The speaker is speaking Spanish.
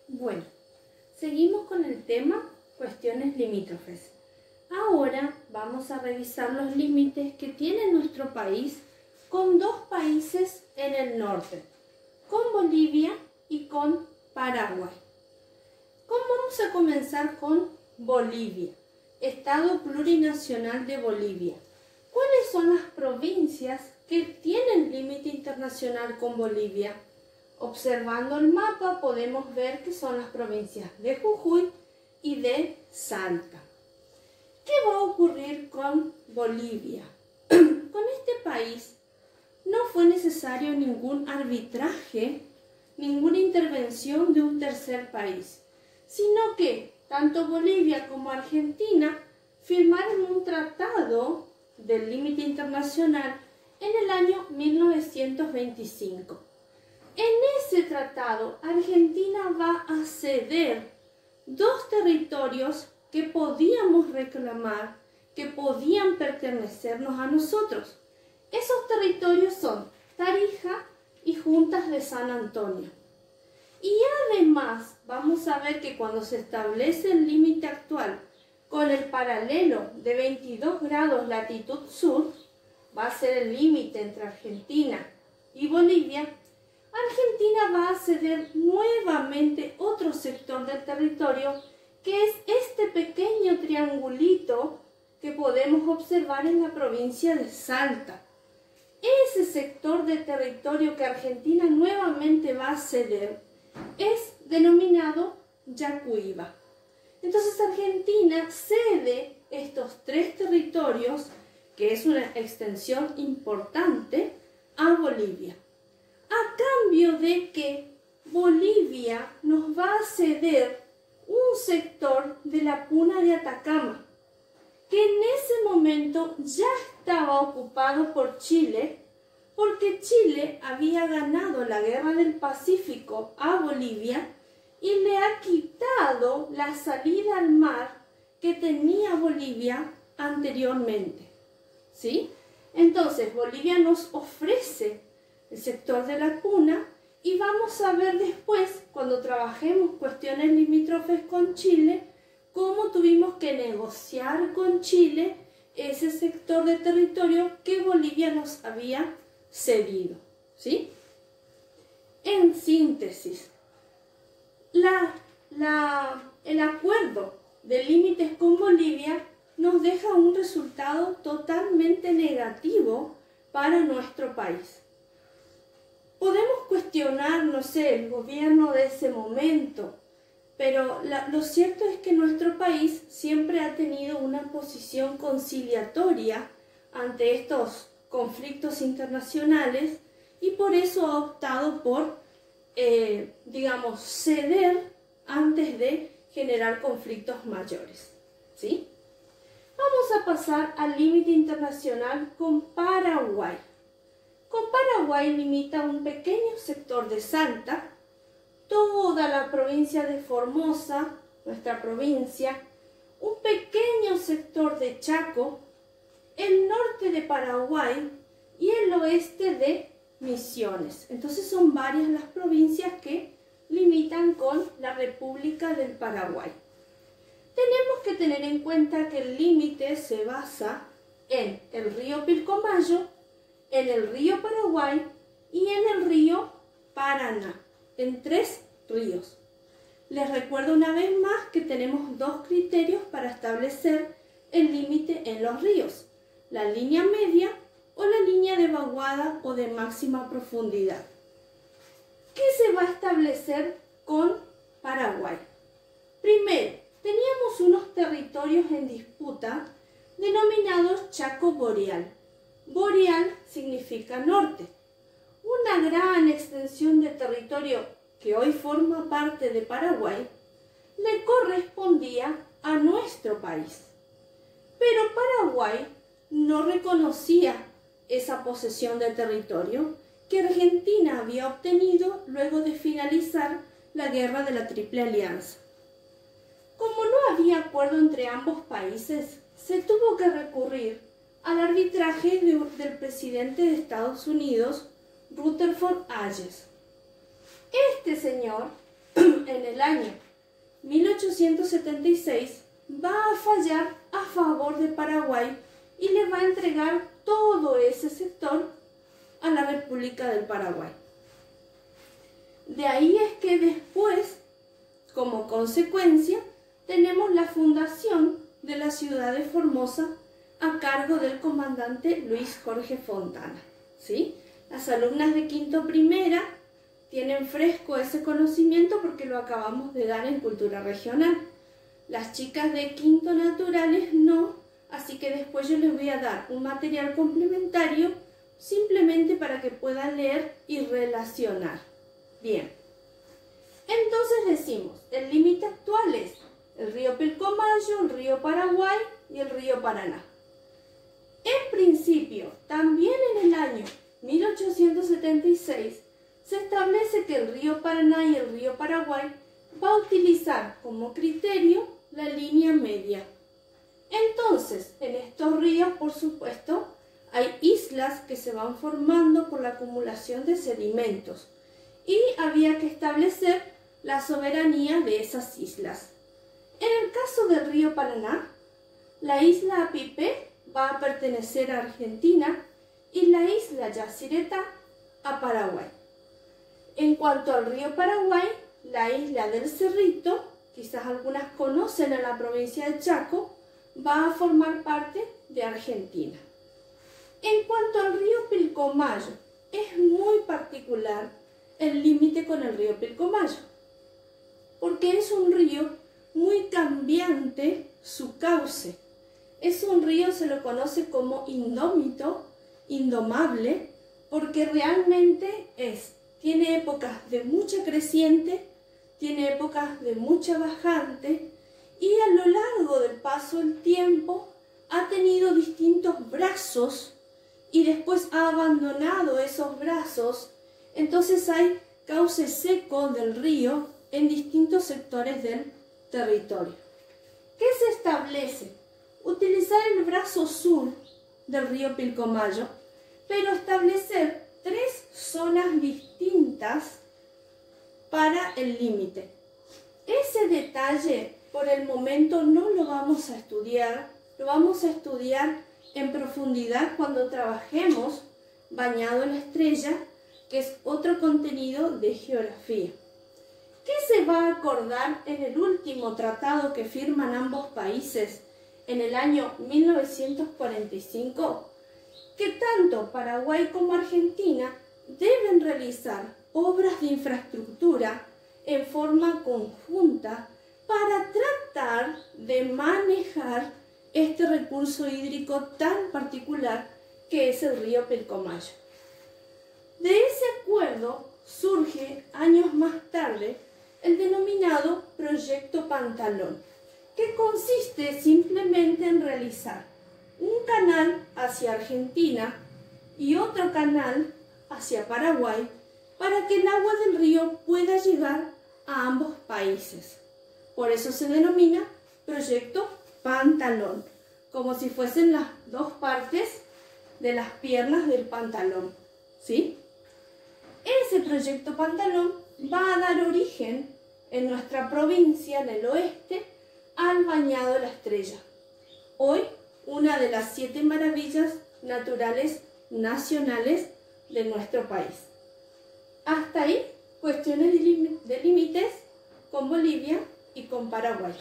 Bueno, seguimos con el tema cuestiones limítrofes. Ahora vamos a revisar los límites que tiene nuestro país con dos países en el norte, con Bolivia y con Paraguay. Vamos a comenzar con Bolivia, Estado Plurinacional de Bolivia. ¿Cuáles son las provincias que tienen límite internacional con Bolivia? Observando el mapa podemos ver que son las provincias de Jujuy y de Salta. ¿Qué va a ocurrir con Bolivia? Con este país no fue necesario ningún arbitraje, ninguna intervención de un tercer país, sino que tanto Bolivia como Argentina firmaron un tratado del límite internacional en el año 1925. En ese tratado, Argentina va a ceder dos territorios que podíamos reclamar, que podían pertenecernos a nosotros. Esos territorios son Tarija y Juntas de San Antonio. Y además vamos a ver que cuando se establece el límite actual con el paralelo de 22 grados latitud sur, va a ser el límite entre Argentina y Bolivia, Argentina va a ceder nuevamente otro sector del territorio, que es este pequeño triangulito que podemos observar en la provincia de Salta. Ese sector de territorio que Argentina nuevamente va a ceder es denominado Yacuiba. Entonces Argentina cede estos tres territorios, que es una extensión importante, a Bolivia. A cambio de que Bolivia nos va a ceder un sector de la Puna de Atacama, que en ese momento ya estaba ocupado por Chile, porque Chile había ganado la Guerra del Pacífico a Bolivia y le ha quitado la salida al mar que tenía Bolivia anteriormente. ¿Sí? Entonces Bolivia nos ofrece el sector de la Puna y vamos a ver después, cuando trabajemos cuestiones limítrofes con Chile, cómo tuvimos que negociar con Chile ese sector de territorio que Bolivia nos había cedido. ¿Sí? En síntesis, el acuerdo de límites con Bolivia nos deja un resultado totalmente negativo para nuestro país. Podemos cuestionar, no sé, el gobierno de ese momento, pero lo cierto es que nuestro país siempre ha tenido una posición conciliatoria ante estos conflictos internacionales y por eso ha optado por, digamos, ceder antes de generar conflictos mayores. ¿Sí? Vamos a pasar al límite internacional con Paraguay. Con Paraguay limita un pequeño sector de Salta, toda la provincia de Formosa, nuestra provincia, un pequeño sector de Chaco, el norte de Paraguay y el oeste de Misiones. Entonces son varias las provincias que limitan con la República del Paraguay. Tenemos que tener en cuenta que el límite se basa en el río Pilcomayo, en el río Paraguay y en el río Paraná, en tres ríos. Les recuerdo una vez más que tenemos dos criterios para establecer el límite en los ríos: la línea media o la línea de vaguada o de máxima profundidad. ¿Qué se va a establecer con Paraguay? Primero, teníamos unos territorios en disputa denominados Chaco Boreal. Boreal significa norte. Una gran extensión de territorio que hoy forma parte de Paraguay le correspondía a nuestro país. Pero Paraguay no reconocía esa posesión de territorio que Argentina había obtenido luego de finalizar la Guerra de la Triple Alianza. Como no había acuerdo entre ambos países, se tuvo que recurrir al arbitraje del presidente de Estados Unidos, Rutherford Hayes. Este señor en el año 1876 va a fallar a favor de Paraguay y le va a entregar todo ese sector a la República del Paraguay. De ahí es que después, como consecuencia, tenemos la fundación de la ciudad de Formosa a cargo del comandante Luis Jorge Fontana, ¿sí? Las alumnas de quinto primera tienen fresco ese conocimiento porque lo acabamos de dar en cultura regional. Las chicas de quinto naturales no, así que después yo les voy a dar un material complementario simplemente para que puedan leer y relacionar. Bien, entonces decimos, el límite actual es el río Pilcomayo, el río Paraguay y el río Paraná. En principio, también en el año 1876, se establece que el río Paraná y el río Paraguay va a utilizar como criterio la línea media. Entonces, en estos ríos, por supuesto, hay islas que se van formando por la acumulación de sedimentos y había que establecer la soberanía de esas islas. En el caso del río Paraná, la isla Apipé va a pertenecer a Argentina y la isla Yacyretá a Paraguay. En cuanto al río Paraguay, la isla del Cerrito, quizás algunas conocen en la provincia de Chaco, va a formar parte de Argentina. En cuanto al río Pilcomayo, es muy particular el límite con el río Pilcomayo, porque es un río muy cambiante su cauce. Es un río, se lo conoce como indómito, indomable, porque realmente tiene épocas de mucha creciente, tiene épocas de mucha bajante y a lo largo del paso del tiempo ha tenido distintos brazos y después ha abandonado esos brazos. Entonces hay cauce seco del río en distintos sectores del territorio. ¿Qué se establece? Utilizar el brazo sur del río Pilcomayo, pero establecer 3 zonas distintas para el límite. Ese detalle por el momento no lo vamos a estudiar, lo vamos a estudiar en profundidad cuando trabajemos Bañado en la Estrella, que es otro contenido de geografía. ¿Qué se va a acordar en el último tratado que firman ambos países en el año 1945? Que tanto Paraguay como Argentina deben realizar obras de infraestructura en forma conjunta para tratar de manejar este recurso hídrico tan particular que es el río Pilcomayo. De ese acuerdo surge años más tarde el denominado Proyecto Pantalón, que consiste simplemente en realizar un canal hacia Argentina y otro canal hacia Paraguay para que el agua del río pueda llegar a ambos países. Por eso se denomina Proyecto Pantalón, como si fuesen las dos partes de las piernas del pantalón, ¿sí? Ese Proyecto Pantalón va a dar origen en nuestra provincia, en el oeste, al Bañado de la Estrella. Hoy, una de las 7 maravillas naturales nacionales de nuestro país. Hasta ahí, cuestiones de límites con Bolivia y con Paraguay.